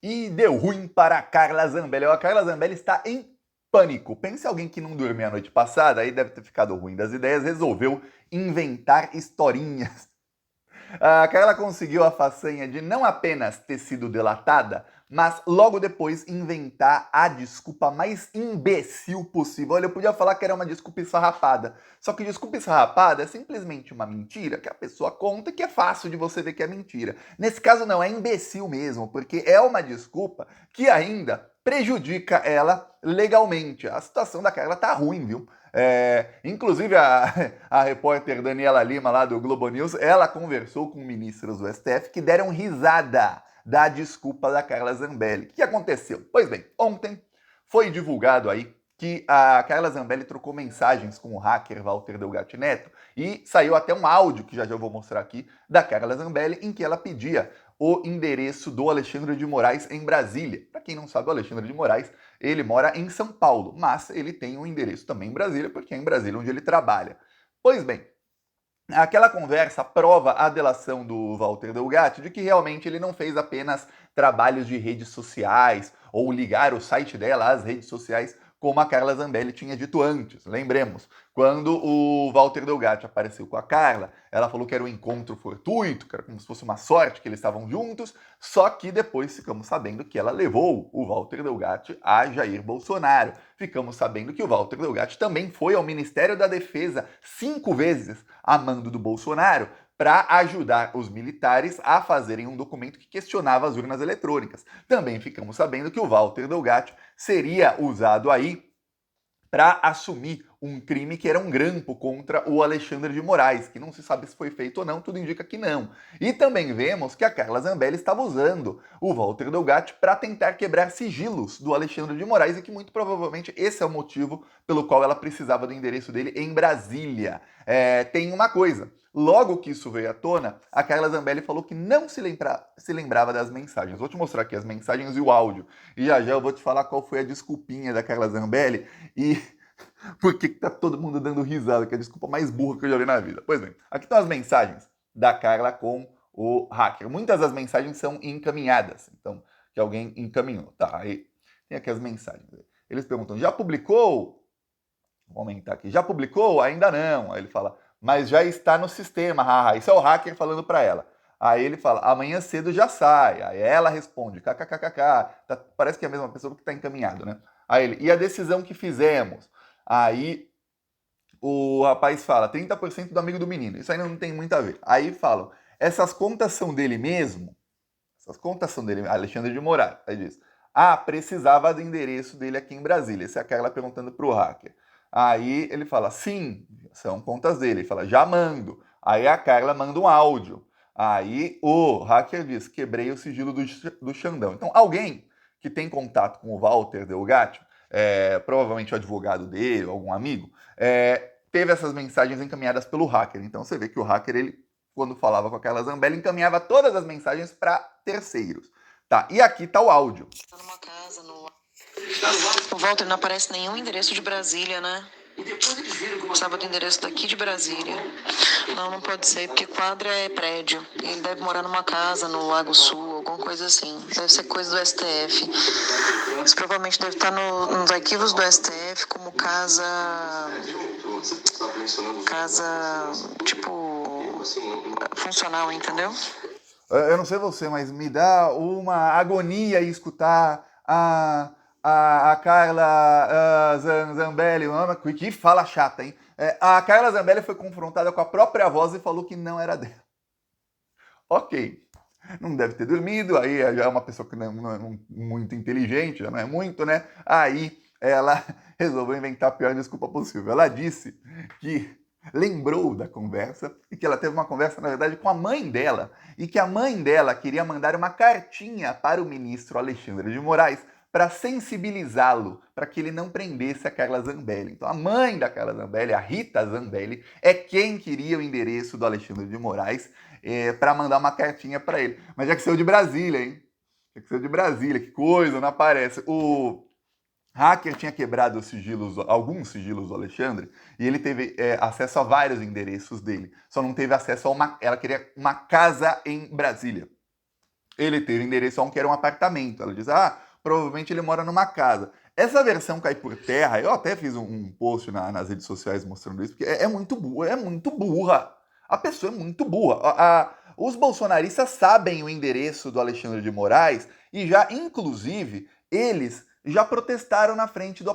E deu ruim para a Carla Zambelli. A Carla Zambelli está em pânico. Pense em alguém que não dormiu a noite passada, aí deve ter ficado ruim das ideias, resolveu inventar historinhas. A Carla conseguiu a façanha de não apenas ter sido delatada, mas logo depois inventar a desculpa mais imbecil possível. Olha, eu podia falar que era uma desculpa esfarrapada. Só que desculpa esfarrapada é simplesmente uma mentira que a pessoa conta que é fácil de você ver que é mentira. Nesse caso não, é imbecil mesmo, porque é uma desculpa que ainda prejudica ela legalmente. A situação da Carla tá ruim, viu? Inclusive a repórter Daniela Lima, lá do Globo News, ela conversou com ministros do STF que deram risada da desculpa da Carla Zambelli. O que aconteceu? Pois bem, ontem foi divulgado aí que a Carla Zambelli trocou mensagens com o hacker Walter Delgatti Neto e saiu até um áudio, que já eu vou mostrar aqui, da Carla Zambelli, em que ela pedia o endereço do Alexandre de Moraes em Brasília. Para quem não sabe, o Alexandre de Moraes, ele mora em São Paulo, mas ele tem um endereço também em Brasília, porque é em Brasília onde ele trabalha. Pois bem, aquela conversa prova a delação do Walter Delgatti de que realmente ele não fez apenas trabalhos de redes sociais ou ligar o site dela às redes sociais, como a Carla Zambelli tinha dito antes. Lembremos, quando o Walter Delgatti apareceu com a Carla, ela falou que era um encontro fortuito, que era como se fosse uma sorte que eles estavam juntos, só que depois ficamos sabendo que ela levou o Walter Delgatti a Jair Bolsonaro. Ficamos sabendo que o Walter Delgatti também foi ao Ministério da Defesa 5 vezes a mando do Bolsonaro para ajudar os militares a fazerem um documento que questionava as urnas eletrônicas. Também ficamos sabendo que o Walter Delgatti seria usado aí para assumir um crime que era um grampo contra o Alexandre de Moraes, que não se sabe se foi feito ou não, tudo indica que não. E também vemos que a Carla Zambelli estava usando o Walter Delgatti para tentar quebrar sigilos do Alexandre de Moraes e que muito provavelmente esse é o motivo pelo qual ela precisava do endereço dele em Brasília. Tem uma coisa, logo que isso veio à tona, a Carla Zambelli falou que não se lembrava das mensagens. Vou te mostrar aqui as mensagens e o áudio. E já já eu vou te falar qual foi a desculpinha da Carla Zambelli e por que tá todo mundo dando risada, que é a desculpa mais burra que eu já vi na vida. Pois bem, aqui estão as mensagens da Carla com o hacker. Muitas das mensagens são encaminhadas, então, que alguém encaminhou. Tá, aí tem aqui as mensagens. Eles perguntam, já publicou? Vou aumentar aqui. Já publicou? Ainda não. Aí ele fala, mas já está no sistema, haha. Isso é o hacker falando para ela. Aí ele fala, amanhã cedo já sai. Aí ela responde, kkkk. Tá, parece que é a mesma pessoa que está encaminhado, né? Aí ele, e a decisão que fizemos? Aí o rapaz fala, 30% do amigo do menino. Isso ainda não tem muito a ver. Aí falam, essas contas são dele mesmo? Essas contas são dele, Alexandre de Moraes. Aí diz, precisava do endereço dele aqui em Brasília. Essa é aquela perguntando pro hacker. Aí ele fala, sim, são contas dele. Ele fala, já mando. Aí a Carla manda um áudio. Aí o hacker diz, quebrei o sigilo do Xandão. Então alguém que tem contato com o Walter Delgatti, provavelmente o advogado dele, algum amigo, teve essas mensagens encaminhadas pelo hacker. Então você vê que o hacker, ele, quando falava com aquela Zambelli, encaminhava todas as mensagens para terceiros. Tá, e aqui tá o áudio. Numa casa, no Walter não aparece nenhum endereço de Brasília, né? Precisava do endereço daqui de Brasília. Não, não pode ser, porque quadra é prédio. Ele deve morar numa casa no Lago Sul, alguma coisa assim. Deve ser coisa do STF. Isso provavelmente deve estar nos arquivos do STF como casa, tipo, funcional, entendeu? Eu não sei você, mas me dá uma agonia escutar a Carla Zambelli, que fala chata, hein? A Carla Zambelli foi confrontada com a própria voz e falou que não era dela. Ok, não deve ter dormido, aí já é uma pessoa que não é muito inteligente, já não é muito, né? Aí ela resolveu inventar a pior desculpa possível. Ela disse que lembrou da conversa e que ela teve uma conversa, na verdade, com a mãe dela e que a mãe dela queria mandar uma cartinha para o ministro Alexandre de Moraes para sensibilizá-lo, para que ele não prendesse a Carla Zambelli. Então a mãe da Carla Zambelli, a Rita Zambelli, é quem queria o endereço do Alexandre de Moraes para mandar uma cartinha para ele. Mas já que saiu de Brasília, hein? Já que saiu de Brasília, que coisa, não aparece. O hacker tinha quebrado os sigilos, alguns sigilos do Alexandre, e ele teve acesso a vários endereços dele. Só não teve acesso a uma. Ela queria uma casa em Brasília. ele teve endereço aonde era um apartamento. Ela diz, provavelmente ele mora numa casa. Essa versão cai por terra, eu até fiz um post nas redes sociais mostrando isso, porque é muito burra, é muito burra. A pessoa é muito burra. Os bolsonaristas sabem o endereço do Alexandre de Moraes e já, inclusive, eles já protestaram na frente do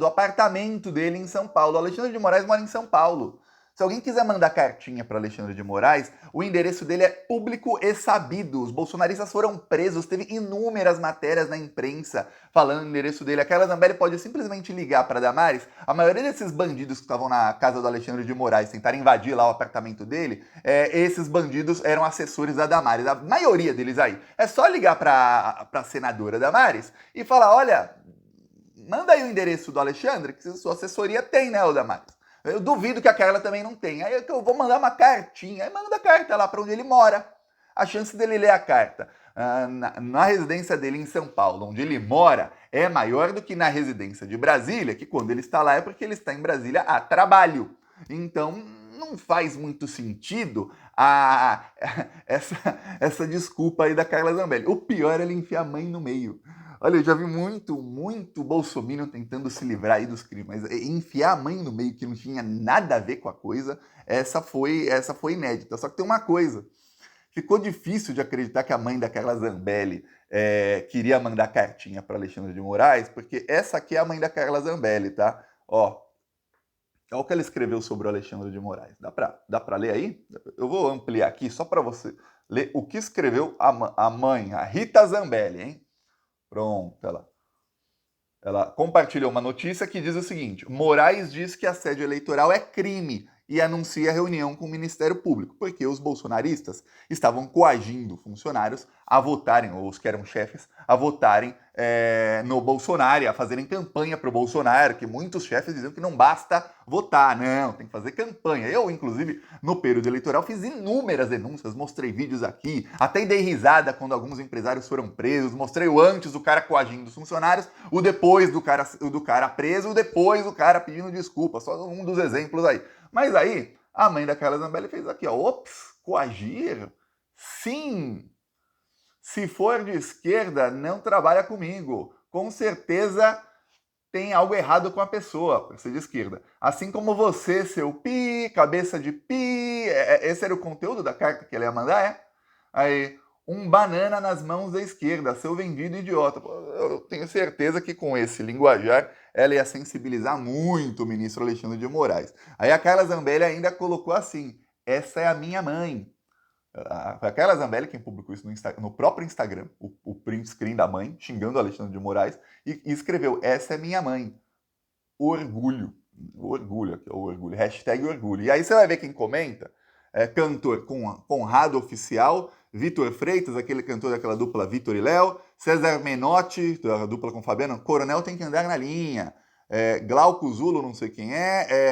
apartamento dele em São Paulo. O Alexandre de Moraes mora em São Paulo. Se alguém quiser mandar cartinha para Alexandre de Moraes, o endereço dele é público e sabido. Os bolsonaristas foram presos, teve inúmeras matérias na imprensa falando o endereço dele. A Carla Zambelli pode simplesmente ligar para Damares. A maioria desses bandidos que estavam na casa do Alexandre de Moraes tentaram invadir lá o apartamento dele, esses bandidos eram assessores da Damares. A maioria deles aí. É só ligar para a senadora Damares e falar, olha, manda aí o endereço do Alexandre, que sua assessoria tem, né, o Damares? Eu duvido que a Carla também não tenha. Aí eu vou mandar uma cartinha. Aí manda a carta lá para onde ele mora. A chance dele ler a carta na residência dele em São Paulo, onde ele mora, é maior do que na residência de Brasília, que quando ele está lá é porque ele está em Brasília a trabalho. Então, não faz muito sentido essa desculpa aí da Carla Zambelli. O pior é ele enfiar a mãe no meio. Olha, eu já vi muito bolsominion tentando se livrar aí dos crimes, mas enfiar a mãe no meio que não tinha nada a ver com a coisa, essa foi inédita. Só que tem uma coisa, ficou difícil de acreditar que a mãe da Carla Zambelli queria mandar cartinha para Alexandre de Moraes, porque essa aqui é a mãe da Carla Zambelli, tá? Ó, olha o que ela escreveu sobre o Alexandre de Moraes. Dá pra ler aí? Eu vou ampliar aqui só para você ler o que escreveu a mãe, a Rita Zambelli, hein? Pronto, ela compartilhou uma notícia que diz o seguinte: Moraes diz que assédio eleitoral é crime e anuncia reunião com o Ministério Público, porque os bolsonaristas estavam coagindo funcionários a votarem, ou os que eram chefes, a votarem no Bolsonaro, a fazerem campanha para o Bolsonaro, que muitos chefes diziam que não basta votar, não, tem que fazer campanha. Eu, inclusive, no período eleitoral, fiz inúmeras denúncias, mostrei vídeos aqui, até dei risada quando alguns empresários foram presos, mostrei o antes do cara coagindo os funcionários, o depois do cara preso, o depois do cara pedindo desculpa, só um dos exemplos aí. Mas aí, a mãe da Carla Zambelli fez aqui, ó, ops, coagir? Sim! Se for de esquerda, não trabalha comigo. Com certeza tem algo errado com a pessoa, por ser de esquerda. Assim como você, seu pi, cabeça de pi, esse era o conteúdo da carta que ela ia mandar, é? Aí, um banana nas mãos da esquerda, seu vendido idiota. Eu tenho certeza que com esse linguajar ela ia sensibilizar muito o ministro Alexandre de Moraes. Aí a Carla Zambelli ainda colocou assim, essa é a minha mãe. Foi a Carla Zambelli quem publicou isso no próprio Instagram, o print screen da mãe, xingando o Alexandre de Moraes, e escreveu, essa é minha mãe. Orgulho. Orgulho, aqui, orgulho. Hashtag orgulho. E aí você vai ver quem comenta, cantor Conrado Oficial, Vitor Freitas, aquele cantor daquela dupla Vitor e Léo, César Menotti, da dupla com Fabiano, Coronel tem que andar na linha, Glauco Zulo, não sei quem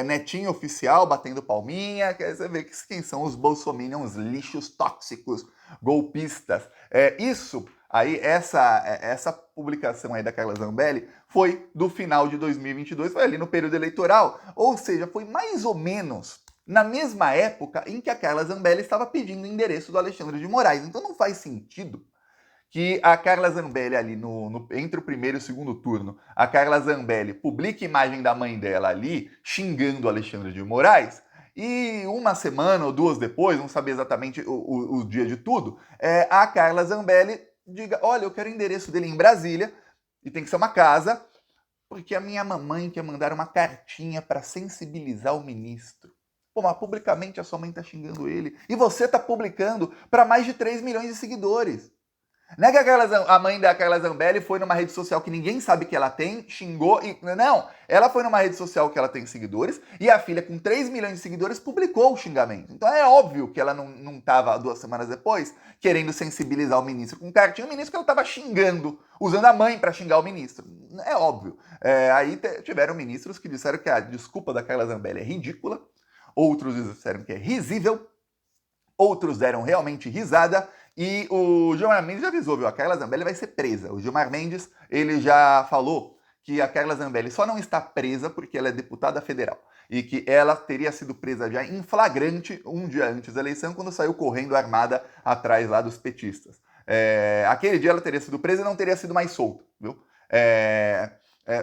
Netinho Oficial batendo palminha, você vê quem são os bolsominions lixos tóxicos, golpistas. Isso aí, essa publicação aí da Carla Zambelli foi do final de 2022, foi ali no período eleitoral, ou seja, foi mais ou menos na mesma época em que a Carla Zambelli estava pedindo o endereço do Alexandre de Moraes. Então não faz sentido que a Carla Zambelli ali entre o primeiro e o segundo turno, a Carla Zambelli publica imagem da mãe dela ali xingando o Alexandre de Moraes e uma semana ou duas depois, não sabe exatamente o dia de tudo, a Carla Zambelli diga, olha, eu quero o endereço dele em Brasília e tem que ser uma casa porque a minha mamãe quer mandar uma cartinha para sensibilizar o ministro. Pô, mas publicamente a sua mãe tá xingando ele e você tá publicando para mais de 3 milhões de seguidores. Não é que a mãe da Carla Zambelli foi numa rede social que ninguém sabe que ela tem, xingou e... Não, ela foi numa rede social que ela tem seguidores e a filha com 3 milhões de seguidores publicou o xingamento. Então é óbvio que ela não tava 2 semanas depois querendo sensibilizar o ministro com cartinha, o ministro que ela tava xingando, usando a mãe para xingar o ministro. É óbvio. Aí tiveram ministros que disseram que a desculpa da Carla Zambelli é ridícula, outros disseram que é risível, outros deram realmente risada, e o Gilmar Mendes já avisou, viu? A Carla Zambelli vai ser presa. O Gilmar Mendes, ele já falou que a Carla Zambelli só não está presa porque ela é deputada federal. E que ela teria sido presa já em flagrante um dia antes da eleição, quando saiu correndo armada atrás lá dos petistas. Aquele dia ela teria sido presa e não teria sido mais solta, viu?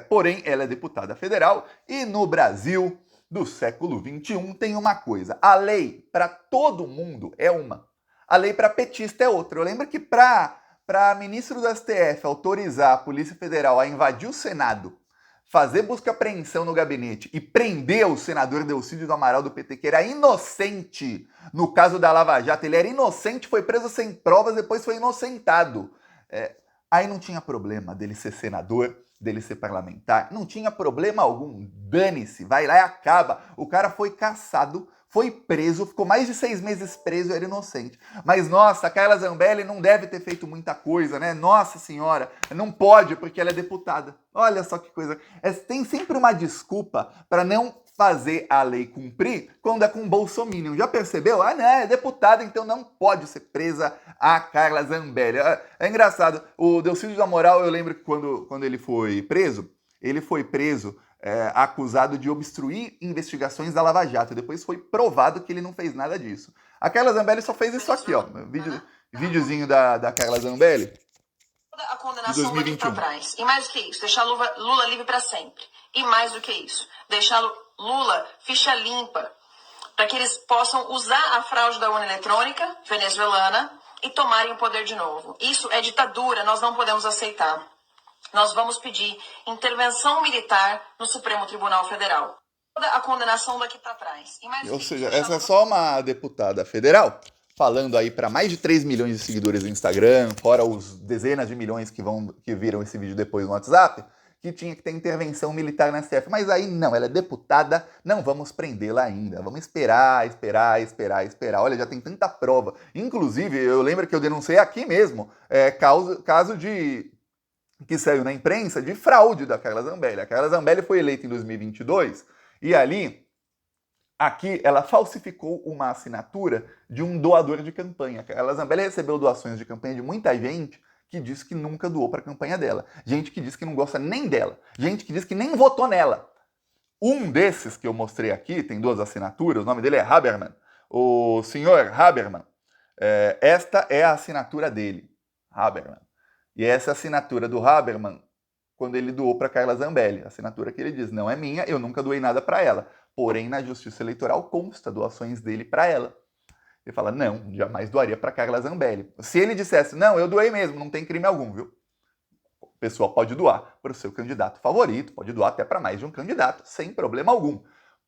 Porém, ela é deputada federal e no Brasil do século XXI tem uma coisa: a lei para todo mundo é uma, a lei para petista é outra. Eu lembro que para ministro do STF autorizar a Polícia Federal a invadir o Senado, fazer busca e apreensão no gabinete e prender o senador Delcídio do Amaral do PT, que era inocente no caso da Lava Jato, ele era inocente, foi preso sem provas, depois foi inocentado. Aí não tinha problema dele ser senador, dele ser parlamentar, não tinha problema algum, dane-se, vai lá e acaba. O cara foi caçado, foi preso, ficou mais de 6 meses preso, era inocente. Mas nossa, a Carla Zambelli não deve ter feito muita coisa, né? Nossa senhora, não pode porque ela é deputada. Olha só que coisa. Tem sempre uma desculpa para não fazer a lei cumprir quando é com Bolsominion. Já percebeu? Ah, não, é deputada, então não pode ser presa a Carla Zambelli. É engraçado. O Delcídio da Moral, eu lembro que quando ele foi preso, acusado de obstruir investigações da Lava Jato. Depois foi provado que ele não fez nada disso. A Carla Zambelli só fez isso aqui, ó. Videozinho da Carla Zambelli. A condenação daqui para trás. E mais do que isso, deixar Lula livre para sempre. E mais do que isso, deixar Lula ficha limpa, para que eles possam usar a fraude da urna eletrônica venezuelana e tomarem o poder de novo. Isso é ditadura, nós não podemos aceitar. Nós vamos pedir intervenção militar no Supremo Tribunal Federal. A condenação daqui para trás. Ou seja, essa é só uma deputada federal falando aí para mais de 3 milhões de seguidores no Instagram, fora os dezenas de milhões que viram esse vídeo depois no WhatsApp, que tinha que ter intervenção militar na STF. Mas aí não, ela é deputada, não vamos prendê-la ainda. Vamos esperar. Olha, já tem tanta prova. Inclusive, eu lembro que eu denunciei aqui mesmo, caso de que saiu na imprensa de fraude da Carla Zambelli. A Carla Zambelli foi eleita em 2022 e aqui ela falsificou uma assinatura de um doador de campanha. A Carla Zambelli recebeu doações de campanha de muita gente que disse que nunca doou para a campanha dela. Gente que diz que não gosta nem dela. Gente que diz que nem votou nela. Um desses que eu mostrei aqui, tem 2 assinaturas, o nome dele é Haberman. O senhor Haberman, esta é a assinatura dele, Haberman. E essa assinatura do Haberman, quando ele doou para Carla Zambelli, a assinatura que ele diz, não é minha, eu nunca doei nada para ela. Porém, na Justiça Eleitoral consta doações dele para ela. Ele fala, não, jamais doaria para Carla Zambelli. Se ele dissesse, não, eu doei mesmo, não tem crime algum, viu? O pessoal pode doar para o seu candidato favorito, pode doar até para mais de um candidato, sem problema algum.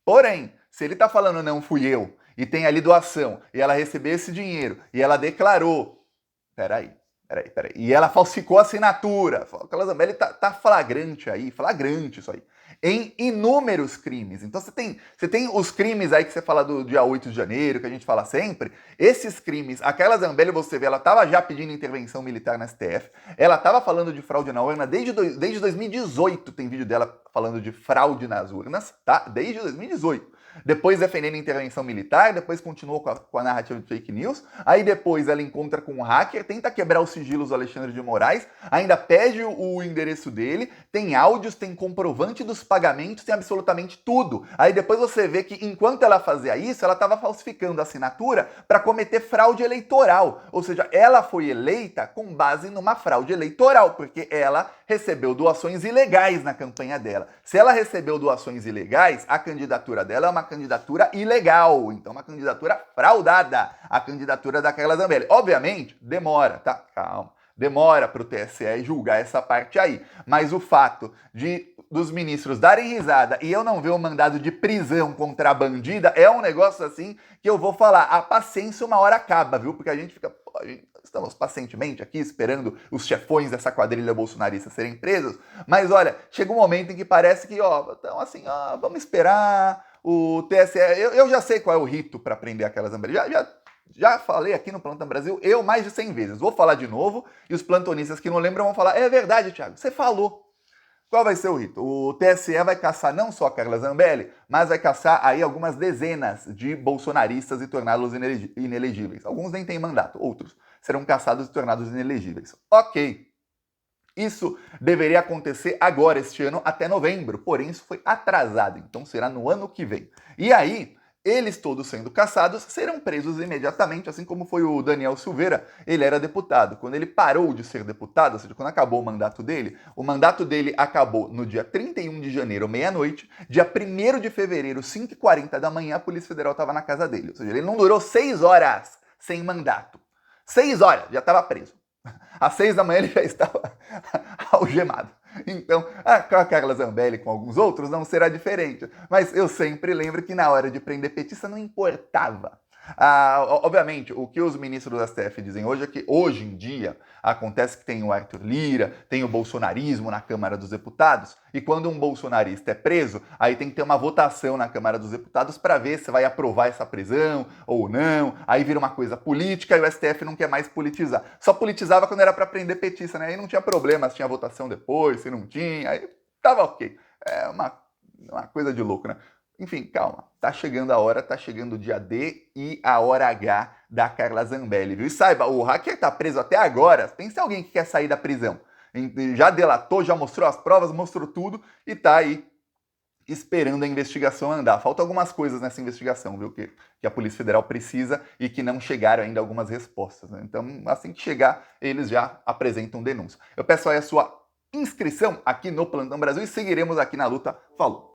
Porém, se ele está falando, não fui eu, e tem ali doação, e ela recebeu esse dinheiro, e ela declarou, peraí. E ela falsificou a assinatura. A Carla Zambelli tá flagrante aí, flagrante isso aí. Em inúmeros crimes. Então você tem os crimes aí que você fala do dia 8 de janeiro, que a gente fala sempre. Esses crimes, a Carla Zambelli, você vê, ela tava já pedindo intervenção militar na STF. Ela tava falando de fraude na urna desde 2018. Tem vídeo dela falando de fraude nas urnas, tá? Desde 2018. Depois defendendo a intervenção militar, depois continuou com a narrativa de fake news, aí depois ela encontra com um hacker, tenta quebrar os sigilos do Alexandre de Moraes, ainda pede o endereço dele, tem áudios, tem comprovante dos pagamentos, tem absolutamente tudo. Aí depois você vê que enquanto ela fazia isso, ela estava falsificando a assinatura para cometer fraude eleitoral, ou seja, ela foi eleita com base numa fraude eleitoral, porque ela recebeu doações ilegais na campanha dela. Se ela recebeu doações ilegais, a candidatura dela é uma candidatura ilegal, então uma candidatura fraudada, a candidatura da Carla Zambelli. Obviamente, demora, tá? Calma. Demora para o TSE julgar essa parte aí. Mas o fato dos ministros darem risada e eu não ver um mandado de prisão contra a bandida é um negócio assim que eu vou falar. A paciência uma hora acaba, viu? Porque a gente fica... Estamos pacientemente aqui esperando os chefões dessa quadrilha bolsonarista serem presos. Mas olha, chega um momento em que parece que, então assim, vamos esperar o TSE. Eu já sei qual é o rito para prender aquelas Zambelli. Já falei aqui no Plantão Brasil, mais de 100 vezes. Vou falar de novo e os plantonistas que não lembram vão falar, é verdade, Thiago, você falou. Qual vai ser o rito? O TSE vai caçar não só a Carla Zambelli, mas vai caçar aí algumas dezenas de bolsonaristas e torná-los inelegíveis. Alguns nem têm mandato, outros serão caçados e tornados inelegíveis. Ok. Isso deveria acontecer agora, este ano, até novembro. Porém, isso foi atrasado. Então, será no ano que vem. E aí, eles todos sendo caçados, serão presos imediatamente, assim como foi o Daniel Silveira. Ele era deputado. Quando ele parou de ser deputado, ou seja, quando acabou o mandato dele acabou no dia 31 de janeiro, meia-noite. Dia 1º de fevereiro, 5h40 da manhã, a Polícia Federal estava na casa dele. Ou seja, ele não durou 6 horas sem mandato. 6 horas, já estava preso. Às 6 da manhã ele já estava algemado. Então, com a Carla Zambelli e com alguns outros não será diferente. Mas eu sempre lembro que na hora de prender petista não importava. Obviamente, o que os ministros do STF dizem hoje é que hoje em dia acontece que tem o Arthur Lira, tem o bolsonarismo na Câmara dos Deputados, e quando um bolsonarista é preso, aí tem que ter uma votação na Câmara dos Deputados para ver se vai aprovar essa prisão ou não, aí vira uma coisa política e o STF não quer mais politizar. Só politizava quando era para prender petista, né? Aí não tinha problema se tinha votação depois, se não tinha, aí tava ok. É uma coisa de louco, né? Enfim, calma. Tá chegando a hora, tá chegando o dia D e a hora H da Carla Zambelli, viu? E saiba, o hacker tá preso até agora. Pensa em alguém que quer sair da prisão. Já delatou, já mostrou as provas, mostrou tudo e tá aí esperando a investigação andar. Faltam algumas coisas nessa investigação, viu? Que a Polícia Federal precisa e que não chegaram ainda algumas respostas, né? Então, assim que chegar, eles já apresentam denúncia. Eu peço aí a sua inscrição aqui no Plantão Brasil e seguiremos aqui na luta. Falou!